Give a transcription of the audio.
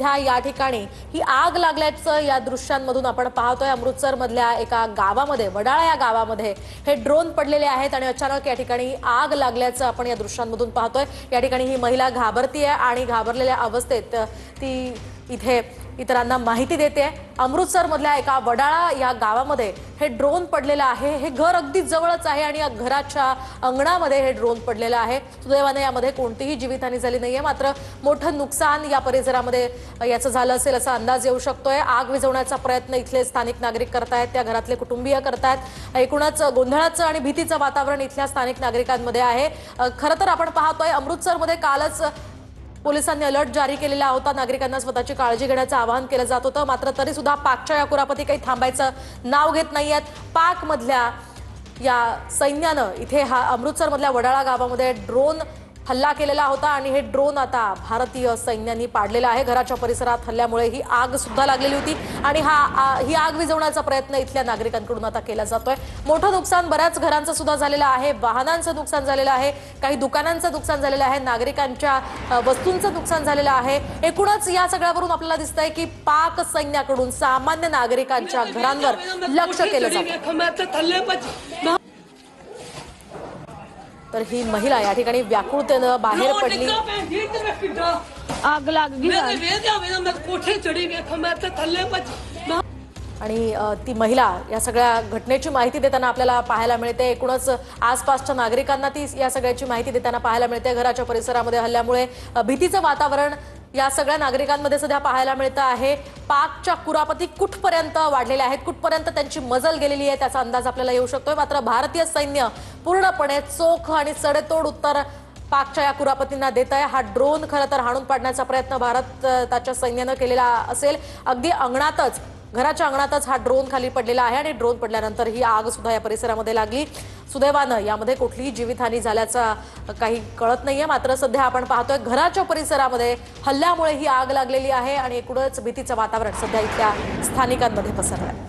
सध्या या ठिकाणी ही आग लागल्याचं या दृश्यांमधून आपण पाहतोय। अमृतसर मधल्या एका गावामध्ये, वडाळा या गावामध्ये हे ड्रोन पडलेले आहेत आणि अचानक या ठिकाणी आग लागल्याचं आपण या दृश्यांमधून पाहतोय। या ठिकाणी ही महिला घाबरतीये आणि घाबरलेल्या अवस्थेत ती इथे इतरांना माहिती देते। अमृतसर मधल्या एका वडाळा या गावामध्ये हे ड्रोन पडलेलं आहे। हे घर अगदी जवळच आहे आणि या घराच्या अंगणामध्ये हे ड्रोन पडलेलं आहे। सुदैवाने यामध्ये कोणतीही जीवितहानी झाली नाहीये, मात्र मोठं नुकसान या परिसरामध्ये याचं झालं असेल असा अंदाज येऊ शकतोय। आग विझवण्याचा प्रयत्न इथले स्थानिक नागरिक करतायत, त्या घरातले कुटुंबीय करतायत। एकूणच गोंधळाचं आणि भीतीचं वातावरण इथल्या स्थानिक नागरिकांमध्ये आहे। खरं तर आपण पाहतोय अमृतसरमध्ये कालच पोलिसांनी अलर्ट जारी केलेला होता। नागरिकांना स्वतःची काळजी घेण्याचं आवाहन केलं जात होतं, मात्र तरी सुद्धा पाकच्या या कुरापती काही थांबायचं नाव घेत नाहीयेत। पाक मधल्या या सैन्यानं इथे हा अमृतसर मधल्या वडाळा गावामध्ये ड्रोन हल्ला केलेला होता आणि हे ड्रोन आता भारतीय सैन्याने पाडलेलं आहे। घराच्या परिसरात हल्ल्यामुळे ही आग सुद्धा लागलेली होती आणि ही आग विझवण्याचा प्रयत्न इथल्या नागरिकांकडून आता केला जातोय। मोठं नुकसान बऱ्याच घरांचं सुद्धा झालेलं आहे, वाहनांचं नुकसान झालेलं आहे, काही दुकानांचं नुकसान झालेलं आहे, नागरिकांच्या वस्तूंचं नुकसान झालेलं आहे। एकूणच या सगळ्यावरून आपल्याला दिसतंय की पाक सैन्याकडून सामान्य नागरिकांच्या घरांवर लक्ष केलं जातं। तर ही महिला या ठिकाणी व्याकुळतेनं बाहेर पडली। आग लागली आणि ती महिला या सगळ्या घटनेची माहिती देताना आपल्याला पाहायला मिळते। एकूणच आसपासच्या नागरिकांना ती या सगळ्याची माहिती देताना पाहायला मिळते। घराच्या परिसरामध्ये हल्ल्यामुळे भीतीचं वातावरण या सगळ्या नागरिकांमध्ये सध्या पाहायला मिळतं आहे। पाकच्या कुरापती कुठपर्यंत वाढलेल्या आहेत, कुठपर्यंत त्यांची मजल गेलेली आहे त्याचा अंदाज आपल्याला येऊ शकतोय। मात्र भारतीय सैन्य पूर्णपणे चोख आणि सडेतोड उत्तर पाकच्या या कुरापतींना देत आहे। हा ड्रोन खरं तर हाणून पाडण्याचा प्रयत्न भारताच्या सैन्यानं केलेला असेल। अगदी अंगणातच, घराच्या अंगणातच हा ड्रोन खाली पडलेला आहे आणि ड्रोन पडल्यानंतर ही आग सुद्धा या परिसरामध्ये लागली। सुदैवानं यामध्ये कुठलीही जीवितहानी झाल्याचा काही कळत नाहीये, मात्र सध्या आपण पाहतोय घराच्या परिसरामध्ये हल्ल्यामुळे ही आग लागलेली आहे आणि एकूणच भीतीचं वातावरण सध्या इथल्या स्थानिकांमध्ये पसरलंय।